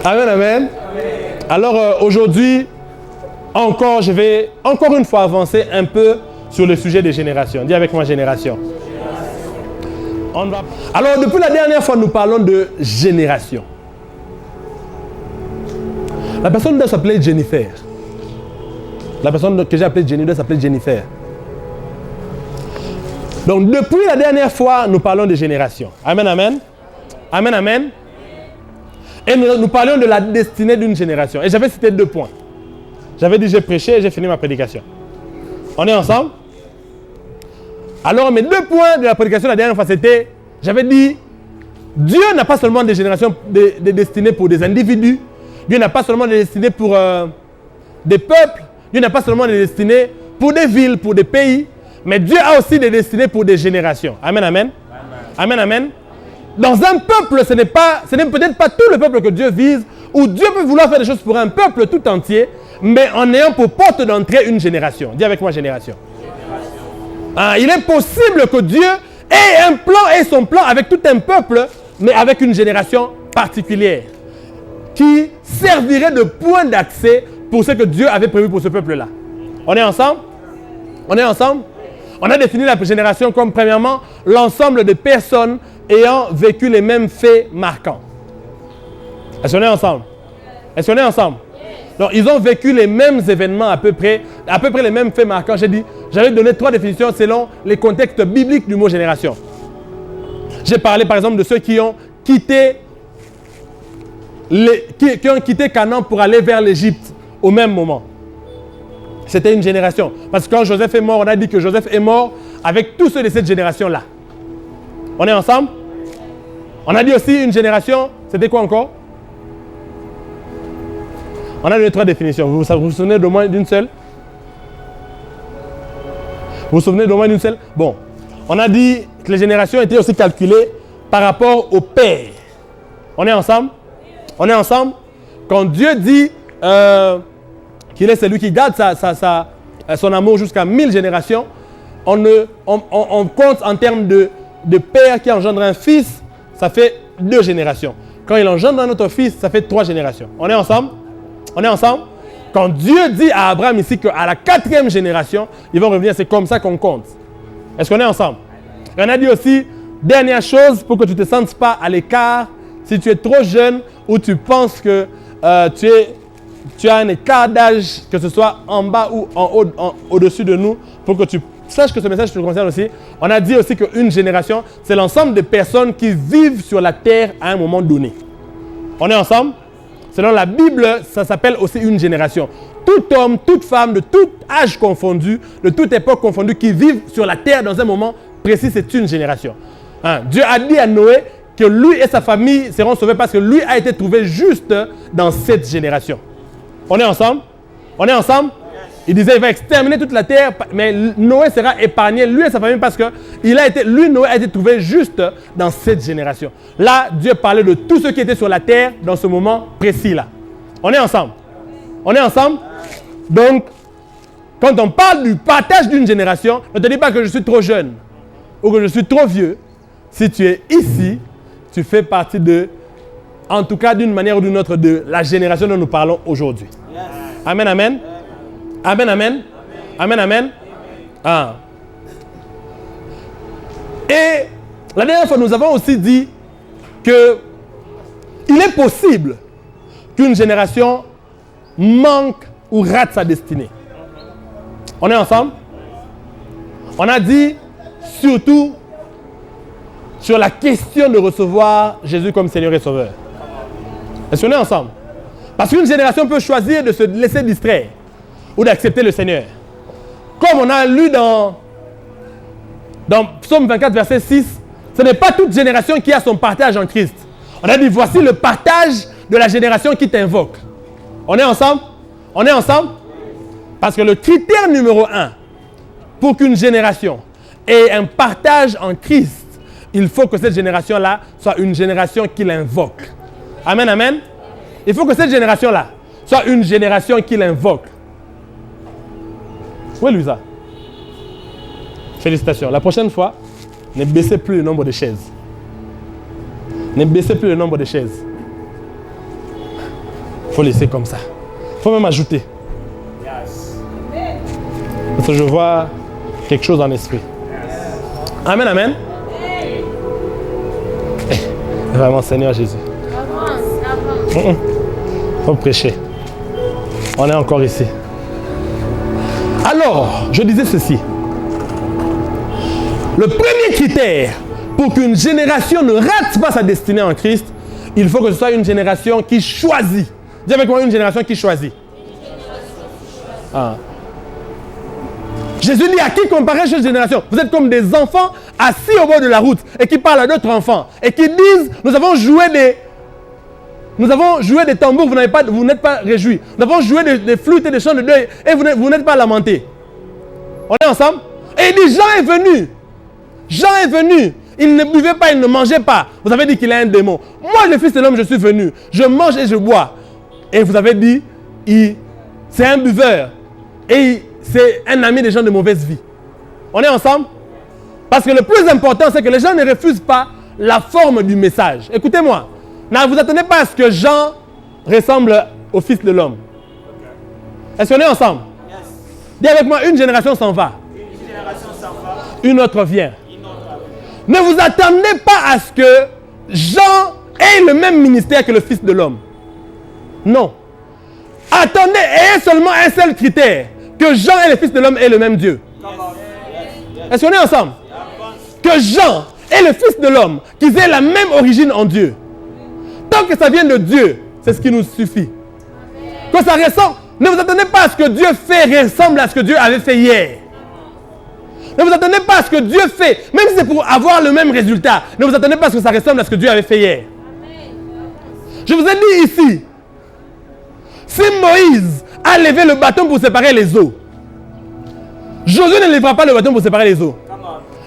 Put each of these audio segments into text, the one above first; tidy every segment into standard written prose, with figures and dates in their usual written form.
Amen, amen. Alors aujourd'hui, je vais encore une fois avancer un peu sur le sujet des générations. Dis avec moi génération. Alors depuis la dernière fois, nous parlons de génération. La personne doit s'appeler Jennifer. La personne que j'ai appelée Jenny doit s'appeler Jennifer. Donc depuis la dernière fois, nous parlons de génération. Amen, amen. Amen, amen. Et nous parlions de la destinée d'une génération. Et j'avais cité 2 points. J'avais dit j'ai prêché et j'ai fini ma prédication. On est ensemble? Alors mes 2 points de la prédication la dernière fois, c'était, j'avais dit, Dieu n'a pas seulement des générations, des destinées pour des individus. Dieu n'a pas seulement des destinées pour des peuples. Dieu n'a pas seulement des destinées pour des villes, pour des pays. Mais Dieu a aussi des destinées pour des générations. Amen, amen. Amen, amen. Dans un peuple, ce n'est peut-être pas tout le peuple que Dieu vise, ou Dieu peut vouloir faire des choses pour un peuple tout entier, mais en ayant pour porte d'entrée une génération. Dis avec moi génération. Il est possible que Dieu ait un plan et son plan avec tout un peuple, mais avec une génération particulière, qui servirait de point d'accès pour ce que Dieu avait prévu pour ce peuple-là. On est ensemble? On est ensemble? On a défini la génération comme, premièrement, l'ensemble de personnes ayant vécu les mêmes faits marquants. Est-ce qu'on est ensemble? Est-ce qu'on est ensemble? Donc, ils ont vécu les mêmes événements à peu près les mêmes faits marquants. J'avais donné 3 définitions selon les contextes bibliques du mot génération. J'ai parlé par exemple de ceux qui ont quitté Canaan pour aller vers l'Égypte au même moment. C'était une génération. Parce que quand Joseph est mort, on a dit que Joseph est mort avec tous ceux de cette génération-là. On est ensemble? On a dit aussi une génération, c'était quoi encore? On a donné 3 définitions. Vous vous souvenez d'au moins d'une seule? Vous vous souvenez d'au moins d'une seule? Bon. On a dit que les générations étaient aussi calculées par rapport au père. On est ensemble? On est ensemble? Quand Dieu dit qu'il est celui qui garde son amour jusqu'à 1000 générations, on compte en termes de père qui engendre un fils, ça fait 2 générations. Quand il engendre un autre fils, ça fait 3 générations. On est ensemble? On est ensemble? Quand Dieu dit à Abraham ici qu'à la 4e génération, ils vont revenir, c'est comme ça qu'on compte. Est-ce qu'on est ensemble? Et on a dit aussi, dernière chose, pour que tu ne te sentes pas à l'écart, si tu es trop jeune ou tu penses que tu as un écart d'âge, que ce soit en bas ou en haut, au-dessus de nous, pour que tu saches que ce message te concerne aussi. On a dit aussi qu'une génération, c'est l'ensemble des personnes qui vivent sur la terre à un moment donné. On est ensemble? Selon la Bible, ça s'appelle aussi une génération. Tout homme, toute femme, de tout âge confondu, de toute époque confondue, qui vivent sur la terre dans un moment précis, c'est une génération. Dieu a dit à Noé que lui et sa famille seront sauvés parce que lui a été trouvé juste dans cette génération. On est ensemble? On est ensemble? Il disait qu'il va exterminer toute la terre, mais Noé sera épargné, lui et sa famille, parce que Noé a été trouvé juste dans cette génération. Là, Dieu parlait de tous ceux qui étaient sur la terre dans ce moment précis-là. On est ensemble? On est ensemble? Donc, quand on parle du partage d'une génération, ne te dis pas que je suis trop jeune ou que je suis trop vieux. Si tu es ici, tu fais partie en tout cas d'une manière ou d'une autre, de la génération dont nous parlons aujourd'hui. Yes. Amen, amen. Amen, amen. Amen, amen. Et la dernière fois, nous avons aussi dit que il est possible qu'une génération manque ou rate sa destinée. On est ensemble? On a dit surtout sur la question de recevoir Jésus comme Seigneur et Sauveur. Est-ce qu'on est ensemble? Parce qu'une génération peut choisir de se laisser distraire ou d'accepter le Seigneur. Comme on a lu dans Psaume 24, verset 6, ce n'est pas toute génération qui a son partage en Christ. On a dit, voici le partage de la génération qui t'invoque. On est ensemble? On est ensemble? Parce que le critère numéro 1 pour qu'une génération ait un partage en Christ, il faut que cette génération-là soit une génération qui l'invoque. Amen, amen. Il faut que cette génération-là soit une génération qui l'invoque. Où est Louisa? Félicitations. La prochaine fois, ne baissez plus le nombre de chaises. Ne baissez plus le nombre de chaises. faut laisser comme ça. Il faut même ajouter. Parce que je vois quelque chose en esprit. Amen, amen. Vraiment, Seigneur Jésus. Faut prêcher. On est encore ici. Alors, je disais ceci. Le premier critère pour qu'une génération ne rate pas sa destinée en Christ, il faut que ce soit une génération qui choisit. Dis avec moi, une génération qui choisit. Ah. Jésus dit à qui comparer cette génération? Vous êtes comme des enfants assis au bord de la route et qui parlent à d'autres enfants et qui disent, nous avons joué des tambours, vous n'êtes pas réjouis. Nous avons joué des flûtes et des chants de deuil et vous n'êtes pas lamentés. On est ensemble? Et il dit, Jean est venu. Jean est venu. Il ne buvait pas, il ne mangeait pas. Vous avez dit qu'il est un démon. Moi, le Fils de l'homme, je suis venu. Je mange et je bois. Et vous avez dit, c'est un buveur. Et c'est un ami des gens de mauvaise vie. On est ensemble? Parce que le plus important, c'est que les gens ne refusent pas la forme du message. Écoutez-moi. Ne vous attendez pas à ce que Jean ressemble au Fils de l'homme. Est-ce qu'on est ensemble? Yes. Dis avec moi, une génération s'en va. Une autre vient. Ne vous attendez pas à ce que Jean ait le même ministère que le Fils de l'homme. Non. Attendez, ayez seulement un seul critère. Que Jean et le Fils de l'homme aient le même Dieu. Est-ce qu'on est ensemble? Que Jean et le Fils de l'homme, qu'ils aient la même origine en Dieu. Tant que ça vient de Dieu, c'est ce qui nous suffit. Que ça ressemble. Ne vous attendez pas à ce que Dieu fait ressemble à ce que Dieu avait fait hier. Ne vous attendez pas à ce que Dieu fait, même si c'est pour avoir le même résultat. Ne vous attendez pas à ce que ça ressemble à ce que Dieu avait fait hier. Je vous ai dit ici, si Moïse a levé le bâton pour séparer les eaux, Josué ne lèvera pas le bâton pour séparer les eaux.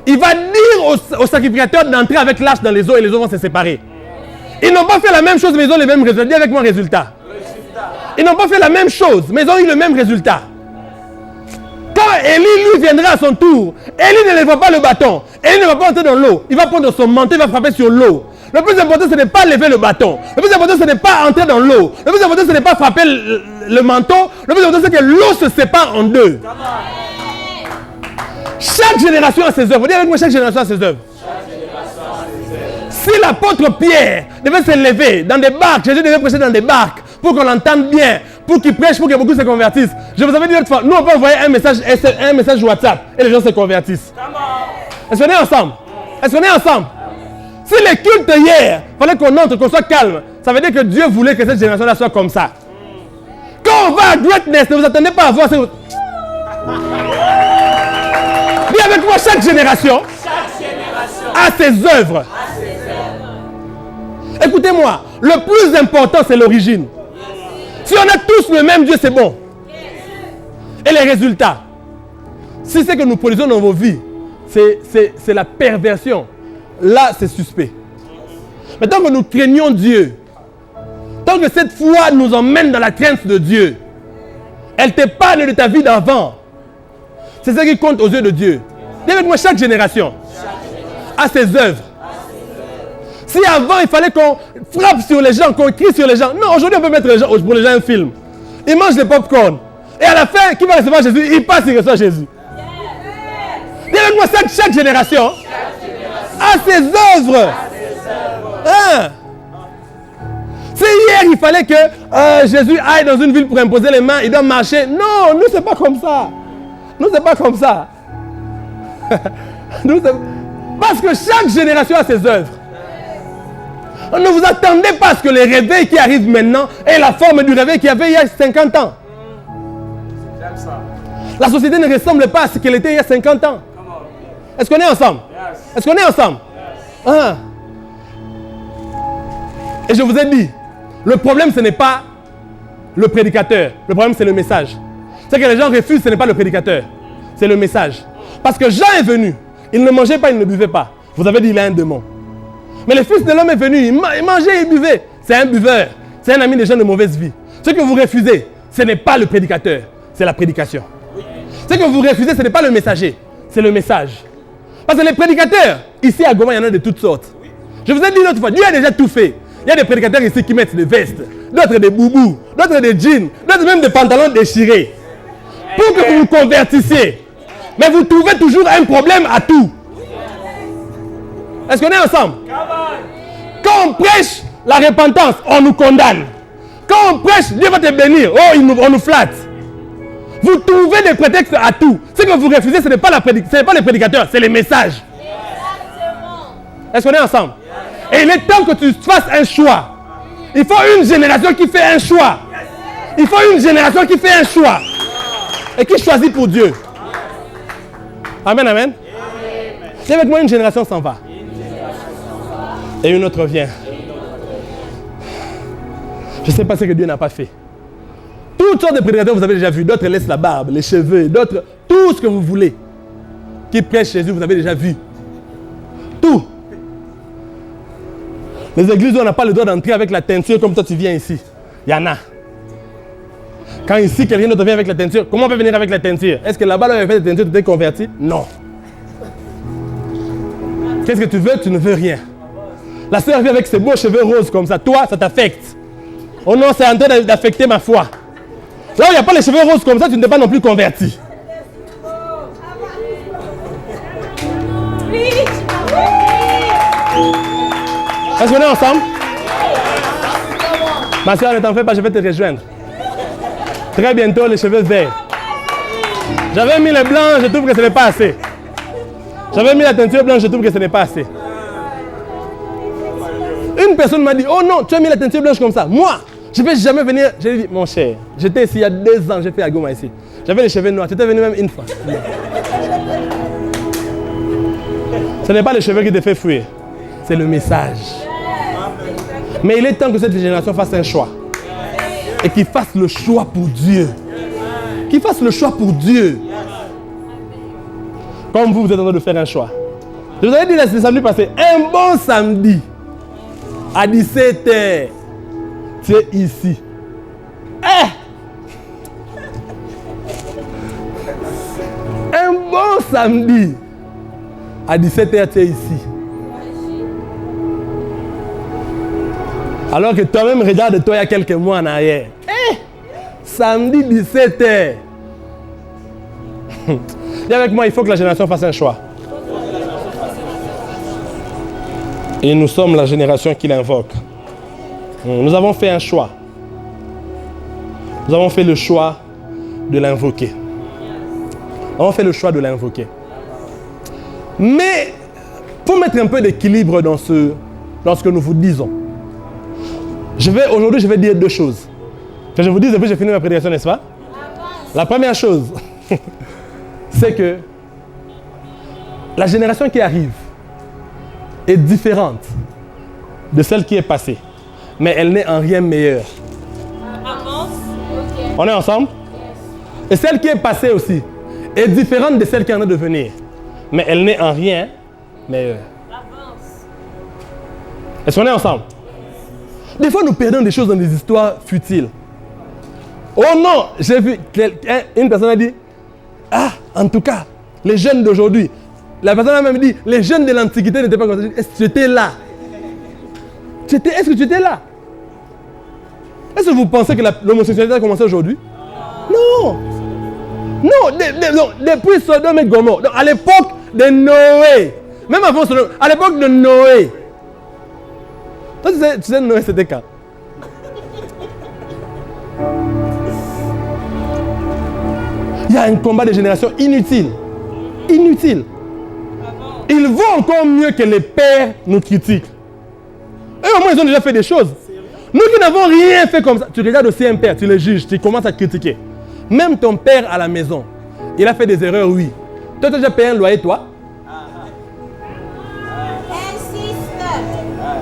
Il va dire au sacrificateur d'entrer avec l'arche dans les eaux et les eaux vont se séparer. Ils n'ont pas fait la même chose, mais ils ont les mêmes résultats. Dis avec moi résultat. Ils n'ont pas fait la même chose, mais ils ont eu le même résultat. Quand Élie, lui, viendra à son tour, Élie ne lèvera pas le bâton. Élie ne va pas entrer dans l'eau. Il va prendre son manteau, il va frapper sur l'eau. Le plus important, ce n'est pas lever le bâton. Le plus important, ce n'est pas entrer dans l'eau. Le plus important, ce n'est pas frapper le manteau. Le plus important, c'est que l'eau se sépare en deux. Chaque génération a ses œuvres. Dis avec moi, chaque génération a ses œuvres. Si l'apôtre Pierre devait se lever dans des barques, Jésus devait prêcher dans des barques pour qu'on l'entende bien, pour qu'il prêche, pour que beaucoup se convertissent. Je vous avais dit l'autre fois, nous on peut envoyer un message WhatsApp et les gens se convertissent. Est-ce qu'on est ensemble? Est-ce qu'on est ensemble? Si les cultes hier, il fallait qu'on entre, qu'on soit calme, ça veut dire que Dieu voulait que cette génération-là soit comme ça. Quand on va à Greatness, ne vous attendez pas à voir. Dis avec moi, chaque génération a ses œuvres. Écoutez-moi, le plus important, c'est l'origine. Si on a tous le même Dieu, c'est bon. Et les résultats, si c'est que nous produisons dans vos vies, c'est la perversion. Là, c'est suspect. Mais tant que nous craignons Dieu, tant que cette foi nous emmène dans la crainte de Dieu, elle t'épargne de ta vie d'avant. C'est ça qui compte aux yeux de Dieu. Dis avec moi, chaque génération a ses œuvres. Si avant, il fallait qu'on frappe sur les gens, qu'on crie sur les gens. Non, aujourd'hui, on peut mettre pour les gens un film. Ils mangent des pop-corn. Et à la fin, qui va recevoir Jésus? Il passe, il reçoit Jésus. Dis avec moi, chaque génération a ses œuvres. Hein? Si hier, il fallait que Jésus aille dans une ville pour imposer les mains, il doit marcher. Non, nous, c'est pas comme ça. Nous, c'est pas comme ça. Parce que chaque génération a ses œuvres. Ne vous attendez pas à ce que les réveils qui arrivent maintenant aient la forme du réveil qu'il y avait il y a 50 ans. La société ne ressemble pas à ce qu'elle était il y a 50 ans. Est-ce qu'on est ensemble? Est-ce qu'on est ensemble? Ah. Et je vous ai dit, le problème ce n'est pas le prédicateur. Le problème c'est le message. C'est que les gens refusent, ce n'est pas le prédicateur. C'est le message. Parce que Jean est venu. Il ne mangeait pas, il ne buvait pas. Vous avez dit il est un démon. Mais le Fils de l'homme est venu, il mangeait, il buvait. C'est un buveur, c'est un ami des gens de mauvaise vie. Ce que vous refusez, ce n'est pas le prédicateur, c'est la prédication. Ce que vous refusez, ce n'est pas le messager, c'est le message. Parce que les prédicateurs, ici à Goma, il y en a de toutes sortes. Je vous ai dit l'autre fois, Dieu a déjà tout fait. Il y a des prédicateurs ici qui mettent des vestes, d'autres des boubous, d'autres des jeans, d'autres même des pantalons déchirés. Pour que vous vous convertissiez. Mais vous trouvez toujours un problème à tout. Est-ce qu'on est ensemble? Quand on prêche la repentance, on nous condamne. Quand on prêche, Dieu va te bénir. Oh, on nous flatte. Vous trouvez des prétextes à tout. Ce que vous refusez, ce n'est pas les prédicateurs, c'est les messages. Est-ce qu'on est ensemble? Et il est temps que tu fasses un choix. Il faut une génération qui fait un choix. Il faut une génération qui fait un choix. Et qui choisit pour Dieu. Amen, amen. Et avec moi, une génération s'en va. Et une autre vient. Je ne sais pas ce que Dieu n'a pas fait. Toutes sortes de prédicateurs, vous avez déjà vu. D'autres laissent la barbe, les cheveux, d'autres, tout ce que vous voulez. Qui prêchent Jésus, vous avez déjà vu. Tout. Les églises où on n'a pas le droit d'entrer avec la teinture comme toi tu viens ici. Il y en a. Quand ici, quelqu'un d'autre vient avec la teinture, comment on peut venir avec la teinture? Est-ce que là-bas, là, il avait fait la teinture, tu t'es converti? Non. Qu'est-ce que tu veux? Tu ne veux rien. La sœur vient avec ses beaux cheveux roses comme ça. Toi, ça t'affecte. Oh non, c'est en train d'affecter ma foi. Là où il n'y a pas les cheveux roses comme ça, tu ne t'es pas non plus converti. Est-ce qu'on est ensemble? Ma soeur, ne t'en fais pas, je vais te rejoindre. Très bientôt, les cheveux verts. J'avais mis les blancs, je trouve que ce n'est pas assez. J'avais mis la teinture blanche, je trouve que ce n'est pas assez. Une personne m'a dit, oh non, tu as mis la teinture blanche comme ça. Moi, je ne vais jamais venir. J'ai dit, mon cher, j'étais ici il y a 2 ans, j'ai fait à Goma ici. J'avais les cheveux noirs, tu étais venu même une fois. Ce n'est pas les cheveux qui te fait fuir, c'est le message. Mais il est temps que cette génération fasse un choix. Et qu'il fasse le choix pour Dieu. Qu'il fasse le choix pour Dieu. Comme vous êtes en train de faire un choix. Je vous avais dit le samedi passé, un bon samedi, à 17h, tu es ici. Un bon samedi, à 17h, tu es ici. Alors que toi-même, regarde-toi il y a quelques mois en arrière. Samedi 17h. Et avec moi, il faut que la génération fasse un choix. Et nous sommes la génération qui l'invoque. Nous avons fait un choix. Nous avons fait le choix de l'invoquer. Nous avons fait le choix de l'invoquer. Mais, pour mettre un peu d'équilibre dans ce que nous vous disons, aujourd'hui, je vais dire 2 choses. Que je vous dise, et puis j'ai fini ma prédication, n'est-ce pas? La première chose, c'est que la génération qui arrive est différente de celle qui est passée. Mais elle n'est en rien meilleure. On est ensemble? Et celle qui est passée aussi est différente de celle qui est en train de venir. Mais elle n'est en rien meilleure. Est-ce qu'on est ensemble? Des fois, nous perdons des choses dans des histoires futiles. Oh non, j'ai vu, une personne a dit, en tout cas, les jeunes d'aujourd'hui, la personne a même dit, les jeunes de l'Antiquité n'étaient pas comme ça. Est-ce que tu étais là? Est-ce que tu étais là? Est-ce que vous pensez que l'homosexualité a commencé aujourd'hui? Non. Non, depuis Sodome et Gomorrhe, à l'époque de Noé, même avant Sodome, à l'époque de Noé. Toi, tu sais Noé, c'était quand? Il y a un combat de génération inutile. Inutile. Ils vont encore mieux que les pères nous critiquent. Eux, au moins, ils ont déjà fait des choses. Nous qui n'avons rien fait comme ça, tu regardes aussi un père, tu le juges, tu commences à critiquer. Même ton père à la maison, il a fait des erreurs, oui. Toi, tu as déjà payé un loyer, toi?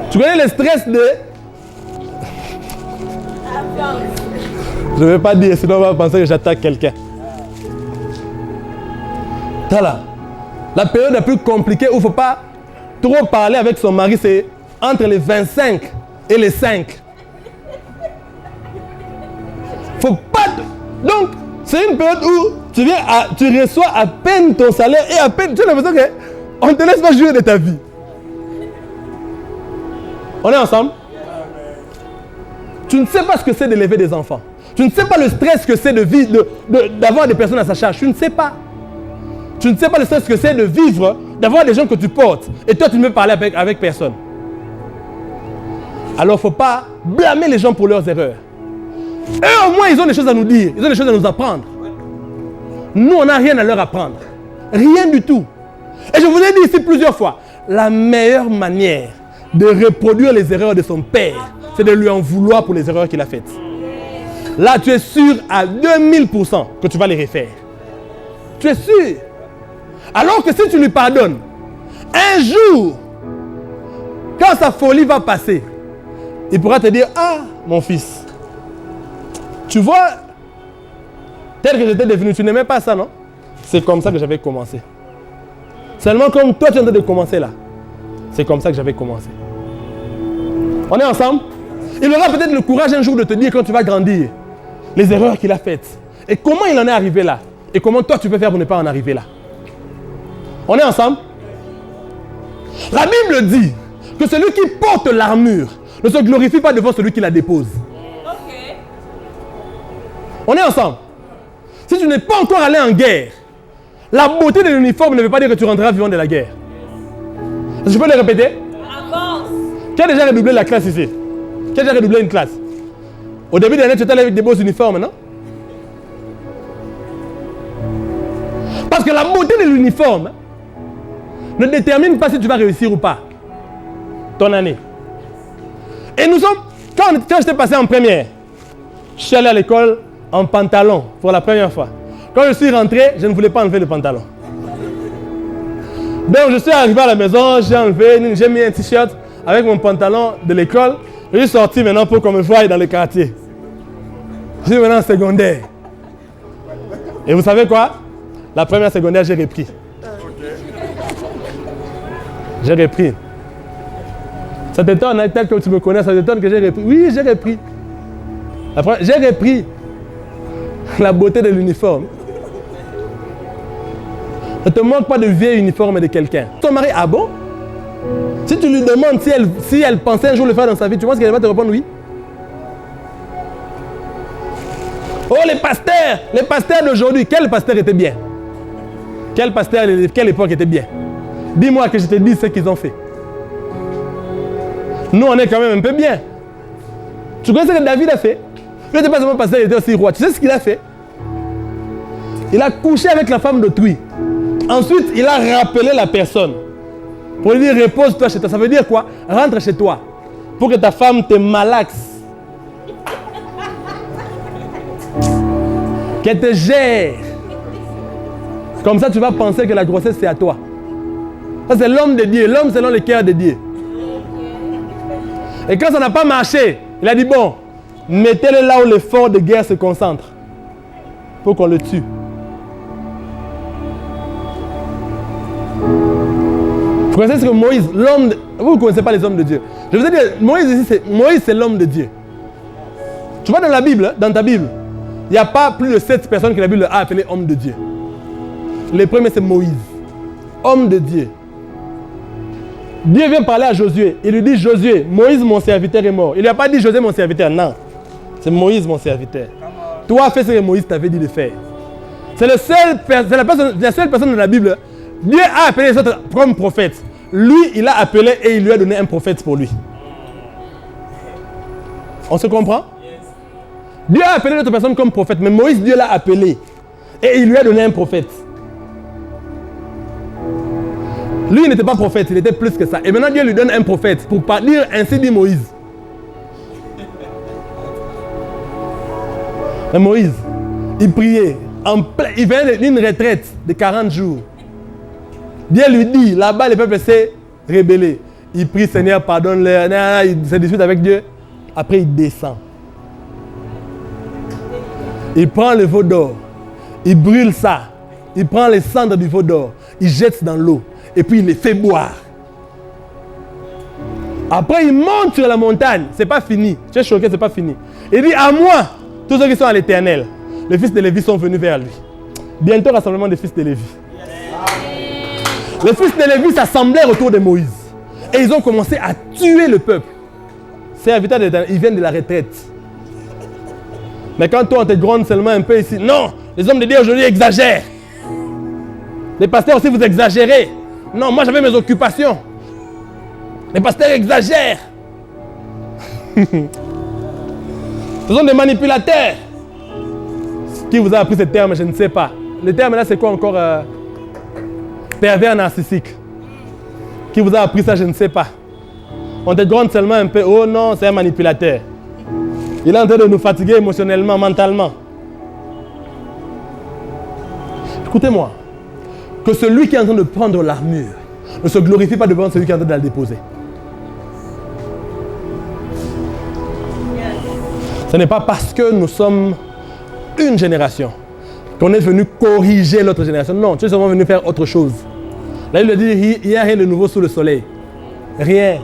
Tu connais le stress de... Je ne vais pas dire, sinon on va penser que j'attaque quelqu'un. Voilà. La période la plus compliquée où il ne faut pas trop parler avec son mari, c'est entre les 25 et les 5. Faut pas... Donc, c'est une période où tu reçois à peine ton salaire et à peine... Tu as l'impression qu'on ne te laisse pas jouer de ta vie. On est ensemble? Tu ne sais pas ce que c'est d'élever des enfants. Tu ne sais pas le stress que c'est d'avoir des personnes à sa charge. Tu ne sais pas. Tu ne sais pas le stress que c'est de vivre, d'avoir des gens que tu portes. Et toi, tu ne veux parler avec personne. Alors, il ne faut pas blâmer les gens pour leurs erreurs. Eux, au moins, ils ont des choses à nous dire. Ils ont des choses à nous apprendre. Nous, on n'a rien à leur apprendre. Rien du tout. Et je vous ai dit ici plusieurs fois, la meilleure manière de reproduire les erreurs de son père, c'est de lui en vouloir pour les erreurs qu'il a faites. Là, tu es sûr à 2000% que tu vas les refaire. Tu es sûr. Alors que si tu lui pardonnes, un jour, quand sa folie va passer, il pourra te dire, ah, mon fils, tu vois, tel que j'étais devenu, tu n'aimais pas ça, non? C'est comme ça que j'avais commencé. Seulement comme toi, tu es en train de commencer là. C'est comme ça que j'avais commencé. On est ensemble? Il aura peut-être le courage un jour de te dire quand tu vas grandir, les erreurs qu'il a faites. Et comment il en est arrivé là? Et comment toi tu peux faire pour ne pas en arriver là? On est ensemble? La Bible dit que celui qui porte l'armure ne se glorifie pas devant celui qui la dépose. Okay. On est ensemble? Si tu n'es pas encore allé en guerre, la beauté de l'uniforme ne veut pas dire que tu rentreras vivant de la guerre. Je peux le répéter? Qui a déjà redoublé la classe ici? Qui a déjà redoublé une classe? Au début de l'année, tu étais allé avec des beaux uniformes, non? Parce que la beauté de l'uniforme ne détermine pas si tu vas réussir ou pas ton année. Et nous sommes, quand j'étais passé en première, je suis allé à l'école en pantalon pour la première fois. Quand je suis rentré, je ne voulais pas enlever le pantalon. Donc je suis arrivé à la maison, j'ai mis un t-shirt avec mon pantalon de l'école. Je suis sorti maintenant pour qu'on me voie dans le quartier. Je suis maintenant en secondaire. Et vous savez quoi? La première secondaire, j'ai repris. J'ai repris. Ça t'étonne, hein, tel que tu me connais, ça t'étonne que j'ai repris. Oui, j'ai repris. J'ai repris la beauté de l'uniforme. Ne te manque pas de vieil uniforme de quelqu'un. Ton mari, ah bon? Si tu lui demandes si elle pensait un jour le faire dans sa vie, tu penses qu'elle va te répondre oui? Oh, les pasteurs d'aujourd'hui, quel pasteur était bien? Quel pasteur de quelle époque était bien? Dis-moi que je te dise ce qu'ils ont fait. Nous, on est quand même un peu bien. Tu connais ce que David a fait? Il n'était pas seulement pasteur, il était aussi roi. Tu sais ce qu'il a fait? Il a couché avec la femme d'autrui. Ensuite, il a rappelé la personne pour lui dire repose-toi chez toi. Ça veut dire quoi? Rentre chez toi pour que ta femme te malaxe. Qu'elle te gère. Comme ça, tu vas penser que la grossesse, c'est à toi. Ça, c'est l'homme de Dieu. L'homme selon le cœur de Dieu. Et quand ça n'a pas marché, il a dit bon, mettez-le là où l'effort de guerre se concentre pour qu'on le tue. Vous connaissez ce que Moïse, l'homme de... Vous ne connaissez pas les hommes de Dieu. Je vous ai dit, Moïse, c'est l'homme de Dieu. Tu vois dans la Bible, dans ta Bible, il n'y a pas plus de 7 personnes que la Bible a appelées homme de Dieu. Le premier, c'est Moïse. Homme de Dieu. Dieu vient parler à Josué. Il lui dit, Josué, Moïse, mon serviteur, est mort. Il ne lui a pas dit, Josué, mon serviteur. Non. C'est Moïse, mon serviteur. Toi, fais ce que Moïse t'avait dit de faire. C'est la seule personne de la Bible. Dieu a appelé les autres comme prophètes. Lui, il a appelé et il lui a donné un prophète pour lui. On se comprend? Dieu a appelé l'autre personne comme prophète, mais Moïse, Dieu l'a appelé. Et il lui a donné un prophète. Lui, il n'était pas prophète, il était plus que ça. Et maintenant, Dieu lui donne un prophète pour dire ainsi dit Moïse. Et Moïse, il priait. Il venait d'une retraite de 40 jours. Dieu lui dit, là-bas, le peuple s'est rébellé. Il prie, Seigneur, pardonne-leur. Il se dispute avec Dieu. Après, il descend. Il prend le veau d'or. Il brûle ça. Il prend les cendres du veau d'or. Il jette dans l'eau. Et puis, il les fait boire. Après, il monte sur la montagne. C'est pas fini. Tu es choqué, c'est pas fini. Il dit, à moi, tous ceux qui sont à l'Éternel, les fils de Lévi sont venus vers lui. Bientôt, rassemblement des fils de Lévi. Les fils de Lévi s'assemblèrent autour de Moïse. Et ils ont commencé à tuer le peuple. Serviteurs de l'Éternel, ils viennent de la retraite. Mais quand toi, on te gronde seulement un peu ici, non, les hommes de Dieu aujourd'hui exagèrent. Les pasteurs aussi, vous exagérez. Non, moi j'avais mes occupations. Les pasteurs exagèrent. Ce sont des manipulateurs. Qui vous a appris ce terme, je ne sais pas. Le terme là, c'est quoi encore pervers narcissique. Qui vous a appris ça, je ne sais pas. On te gronde seulement un peu. Oh non, c'est un manipulateur. Il est en train de nous fatiguer émotionnellement, mentalement. Écoutez-moi. Que celui qui est en train de prendre l'armure ne se glorifie pas devant celui qui est en train de la déposer. Ce n'est pas parce que nous sommes une génération qu'on est venu corriger l'autre génération. Non, tu es seulement venu faire autre chose. Là, il le dit, il n'y a rien de nouveau sous le soleil. Rien.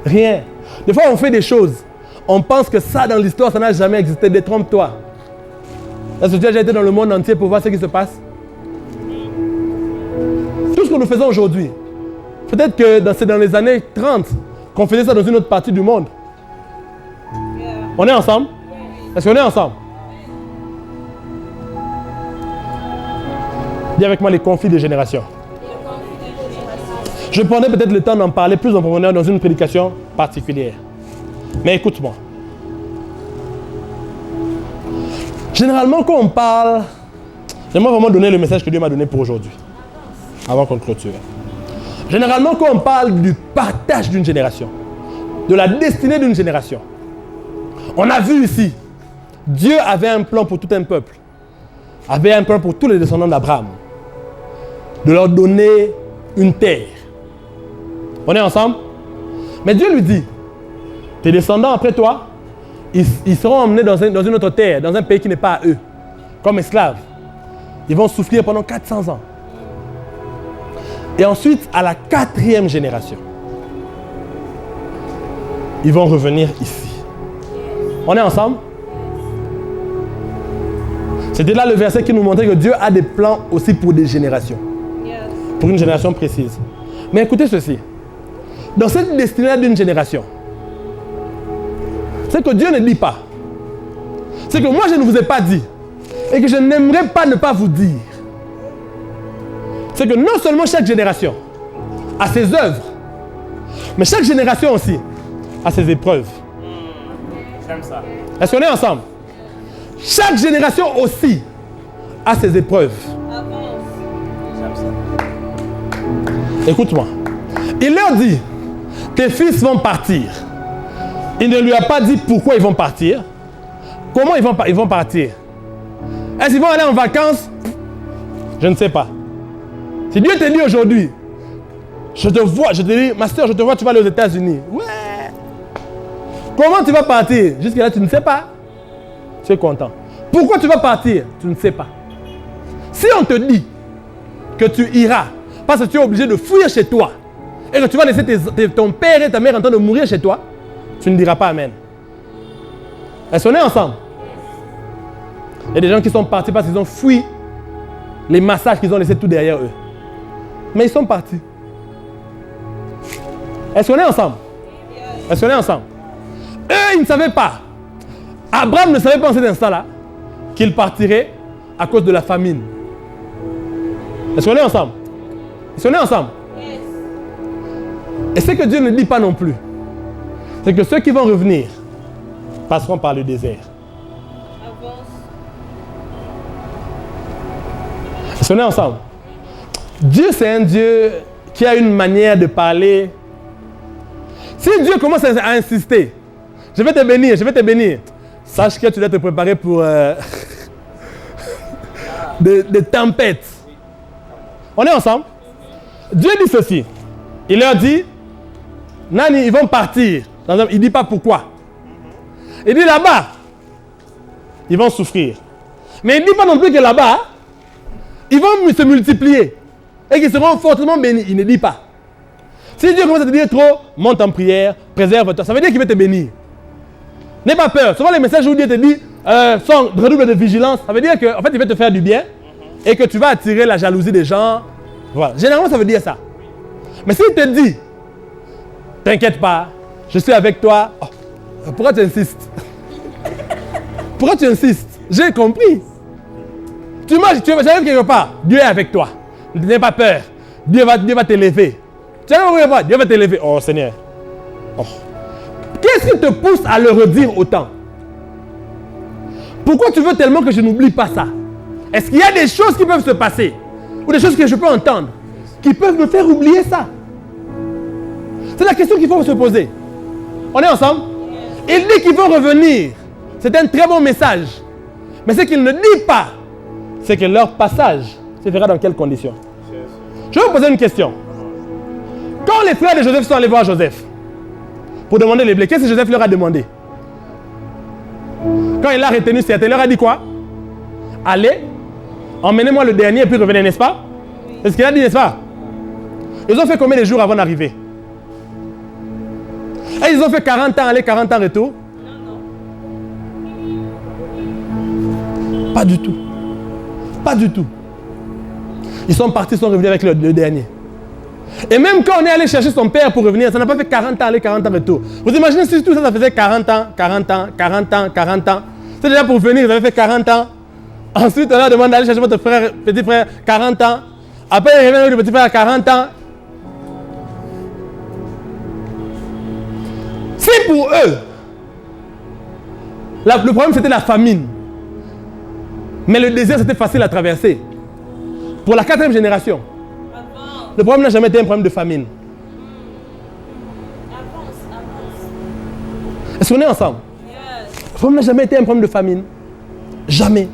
Rien. Des fois, on fait des choses. On pense que ça, dans l'histoire, ça n'a jamais existé. Détrompe-toi. Est-ce que tu as déjà été dans le monde entier pour voir ce qui se passe? Tout ce que nous faisons aujourd'hui, peut-être que c'est dans les années 30 qu'on faisait ça dans une autre partie du monde. On est ensemble? Est-ce qu'on est ensemble? Dis avec moi les conflits de génération. Je prendrai peut-être le temps d'en parler plus en profondeur dans une prédication particulière. Mais écoute-moi. Généralement, quand on parle, j'aimerais vraiment donner le message que Dieu m'a donné pour aujourd'hui, avant qu'on clôture. Généralement, quand on parle du partage d'une génération, de la destinée d'une génération, on a vu ici, Dieu avait un plan pour tout un peuple, avait un plan pour tous les descendants d'Abraham, de leur donner une terre. On est ensemble? Mais Dieu lui dit, tes descendants après toi, ils seront emmenés dans une autre terre, dans un pays qui n'est pas à eux, comme esclaves. Ils vont souffrir pendant 400 ans. Et ensuite, à la 4e génération, ils vont revenir ici. On est ensemble? C'était là le verset qui nous montrait que Dieu a des plans aussi pour des générations. Pour une génération précise. Mais écoutez ceci. Dans cette destinée d'une génération, c'est que Dieu ne dit pas. C'est que moi je ne vous ai pas dit. Et que je n'aimerais pas ne pas vous dire. C'est que non seulement chaque génération a ses œuvres, mais chaque génération aussi a ses épreuves. J'aime ça. Est-ce qu'on est ensemble? Chaque génération aussi a ses épreuves. J'aime ça. Écoute-moi. Il leur dit, tes fils vont partir. Il ne lui a pas dit pourquoi ils vont partir. Comment ils vont partir? Est-ce qu'ils vont aller en vacances? Je ne sais pas. Si Dieu te dit aujourd'hui, je te vois, je te dis, ma soeur, je te vois, tu vas aller aux États-Unis. Ouais. Comment tu vas partir? Jusque-là, tu ne sais pas. Tu es content. Pourquoi tu vas partir? Tu ne sais pas. Si on te dit que tu iras, parce que tu es obligé de fuir chez toi, et que tu vas laisser ton père et ta mère en train de mourir chez toi, tu ne diras pas Amen. Est-ce qu'on est ensemble? Il y a des gens qui sont partis parce qu'ils ont fui les massacres qu'ils ont laissés tout derrière eux. Mais ils sont partis. Est-ce qu'on est ensemble? Est-ce qu'on est ensemble? Eux, ils ne savaient pas. Abraham ne savait pas en cet instant-là qu'il partirait à cause de la famine. Est-ce qu'on est ensemble? Est-ce qu'on est ensemble? Et ce que Dieu ne dit pas non plus, c'est que ceux qui vont revenir passeront par le désert. Est-ce qu'on est ensemble? Dieu, c'est un Dieu qui a une manière de parler. Si Dieu commence à insister, je vais te bénir, je vais te bénir, sache que tu dois te préparer pour des tempêtes. On est ensemble? Dieu dit ceci. Il leur dit, Nani, ils vont partir. Il ne dit pas pourquoi. Il dit là-bas, ils vont souffrir. Mais il ne dit pas non plus que là-bas, ils vont se multiplier et qu'ils seront fortement bénis. Il ne dit pas. Si Dieu commence à te dire trop, monte en prière, préserve-toi. Ça veut dire qu'il va te bénir. N'aie pas peur. Souvent les messages où Dieu te dit, redouble de vigilance. Ça veut dire qu'en fait, il va te faire du bien et que tu vas attirer la jalousie des gens. Voilà. Généralement, ça veut dire ça. Mais s'il te dit, t'inquiète pas, je suis avec toi. Oh, pourquoi tu insistes? Pourquoi tu insistes? J'ai compris. Tu arrives quelque part. Dieu est avec toi. N'aie pas peur. Dieu va t'élever. Tu arrives quelque part. Dieu va t'élever. Oh Seigneur. Oh. Qu'est-ce qui te pousse à le redire autant? Pourquoi tu veux tellement que je n'oublie pas ça? Est-ce qu'il y a des choses qui peuvent se passer? Ou des choses que je peux entendre qui peuvent me faire oublier ça? C'est la question qu'il faut se poser. On est ensemble? Il dit qu'il veut revenir. C'est un très bon message. Mais ce qu'il ne dit pas, c'est que leur passage se fera dans quelles conditions? Je vais vous poser une question. Quand les frères de Joseph sont allés voir Joseph pour demander les blés, qu'est-ce que Joseph leur a demandé? Quand il a retenu certains, il leur a dit quoi? Allez, emmenez-moi le dernier et puis revenez, n'est-ce pas? C'est ce qu'il a dit, n'est-ce pas? Ils ont fait combien de jours avant d'arriver? Et ils ont fait 40 ans aller, 40 ans retour? Pas du tout. Pas du tout. Ils sont partis, ils sont revenus avec le dernier. Et même quand on est allé chercher son père pour revenir, ça n'a pas fait 40 ans aller, 40 ans retour. Vous imaginez si tout ça, ça faisait 40 ans, 40 ans, 40 ans, 40 ans. C'est déjà pour venir, vous avez fait 40 ans. Ensuite, on a demandé d'aller chercher votre frère, petit frère, 40 ans. Après, il revient avec le petit frère à 40 ans. Si pour eux, le problème c'était la famine. Mais le désert c'était facile à traverser. Pour la 4e génération, le problème n'a jamais été un problème de famine. Est-ce qu'on est ensemble? Le problème n'a jamais été un problème de famine. Jamais.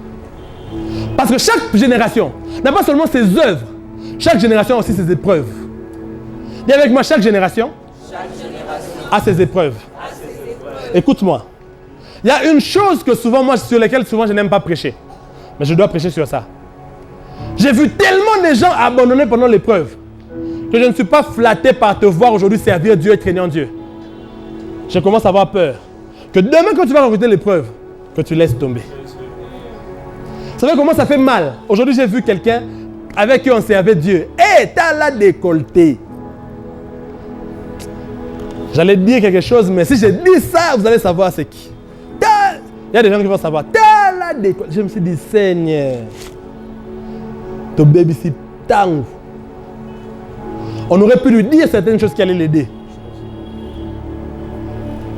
Parce que chaque génération n'a pas seulement ses œuvres, chaque génération a aussi ses épreuves. Dis avec moi, chaque génération a ses épreuves. Écoute-moi. Il y a une chose que souvent, sur laquelle souvent je n'aime pas prêcher. Mais je dois prêcher sur ça. J'ai vu tellement de gens abandonner pendant l'épreuve que je ne suis pas flatté par te voir aujourd'hui servir Dieu et traîner en Dieu. Je commence à avoir peur que demain quand tu vas rencontrer l'épreuve, que tu laisses tomber. Vous savez comment ça fait mal? Aujourd'hui j'ai vu quelqu'un avec qui on servait Dieu. Hé, t'as la décolleté. J'allais dire quelque chose, mais si je dis ça, vous allez savoir c'est qui. Il y a des gens qui vont savoir. T'as la décolleté. Je me suis dit, Seigneur, ton bébé c'est tant. On aurait pu lui dire certaines choses qui allaient l'aider.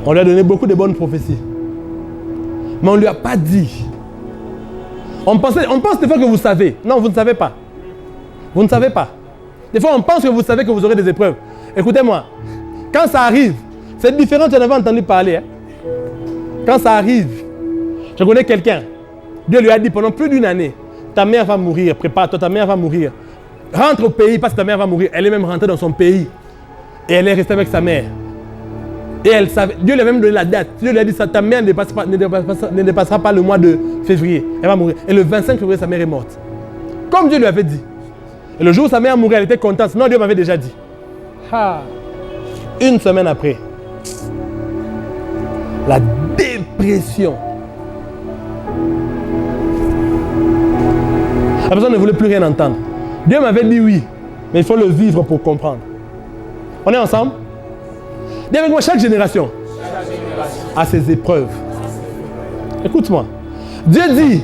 On lui a donné beaucoup de bonnes prophéties. Mais on ne lui a pas dit. On pense des fois que vous savez. Non, vous ne savez pas. Vous ne savez pas. Des fois, on pense que vous savez que vous aurez des épreuves. Écoutez-moi. Quand ça arrive, c'est différent, tu en avais entendu parler. Hein? Quand ça arrive, je connais quelqu'un. Dieu lui a dit pendant plus d'1 année, ta mère va mourir, prépare-toi, ta mère va mourir. Rentre au pays parce que ta mère va mourir. Elle est même rentrée dans son pays. Et elle est restée avec sa mère. Et elle savait, Dieu lui a même donné la date. Dieu lui a dit ça, ta mère ne dépassera pas le mois de février. Elle va mourir. Et le 25 février, sa mère est morte. Comme Dieu lui avait dit. Et le jour où sa mère mourait, elle était contente. Sinon, Dieu m'avait déjà dit. Ah. 1 semaine après, la dépression. La personne ne voulait plus rien entendre. Dieu m'avait dit oui, mais il faut le vivre pour comprendre. On est ensemble? Dis avec moi, chaque génération a ses épreuves. Écoute-moi. Dieu dit,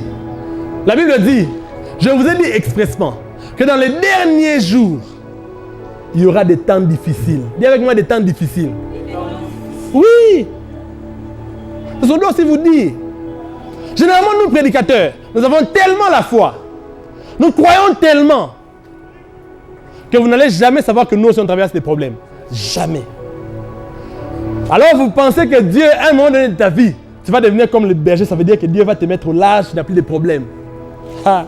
la Bible dit, je vous ai dit expressement, que dans les derniers jours, il y aura des temps difficiles. Dis avec moi des temps difficiles. Oui. Ce sont doit aussi vous dire. Généralement, nous prédicateurs, nous avons tellement la foi. Nous croyons tellement que vous n'allez jamais savoir que nous aussi on traverse des problèmes. Jamais. Alors vous pensez que Dieu, à un moment donné de ta vie, tu vas devenir comme le berger, ça veut dire que Dieu va te mettre au large, tu n'as plus de problèmes. Ah.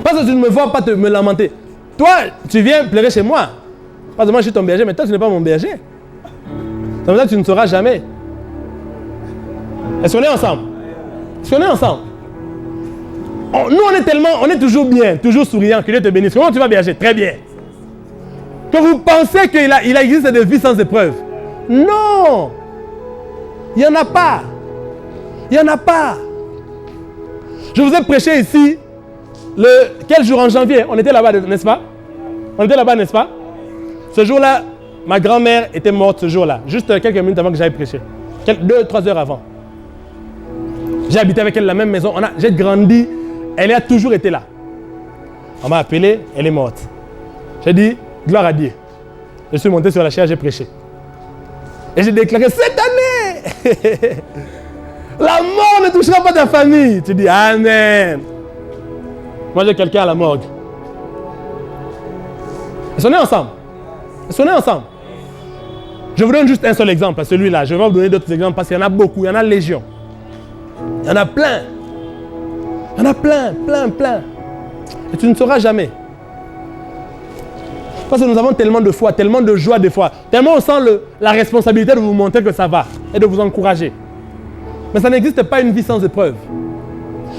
Parce que tu ne me vois pas me lamenter. Toi, tu viens pleurer chez moi. Parce que moi je suis ton berger, mais toi tu n'es pas mon berger. Ça veut dire que tu ne sauras jamais. Est-ce qu'on est ensemble? Est-ce qu'on est ensemble? Nous on est toujours bien, toujours souriant, que Dieu te bénisse. Comment tu vas berger? Très bien. Que vous pensez qu'il existe des vies sans épreuve. Non. Il n'y en a pas. Il n'y en a pas. Je vous ai prêché ici, quel jour en janvier? On était là-bas, n'est-ce pas? On était là-bas, n'est-ce pas? Ce jour-là, ma grand-mère était morte ce jour-là, juste quelques minutes avant que j'aille prêcher. 2-3 heures avant. J'ai habité avec elle dans la même maison. J'ai grandi. Elle a toujours été là. On m'a appelé, elle est morte. J'ai dit, gloire à Dieu. Je suis monté sur la chaire, j'ai prêché. Et j'ai déclaré, cette année, la mort ne touchera pas ta famille. Tu dis, Amen. Moi, j'ai quelqu'un à la morgue. Ils sont nés ensemble. Ils sont nés ensemble. Je vous donne juste un seul exemple, celui-là. Je vais vous donner d'autres exemples parce qu'il y en a beaucoup. Il y en a légion. Il y en a plein. Il y en a plein. Et tu ne sauras jamais. Parce que nous avons tellement de foi, tellement de joie des fois. Tellement on sent la responsabilité de vous montrer que ça va et de vous encourager. Mais ça n'existe pas une vie sans épreuve.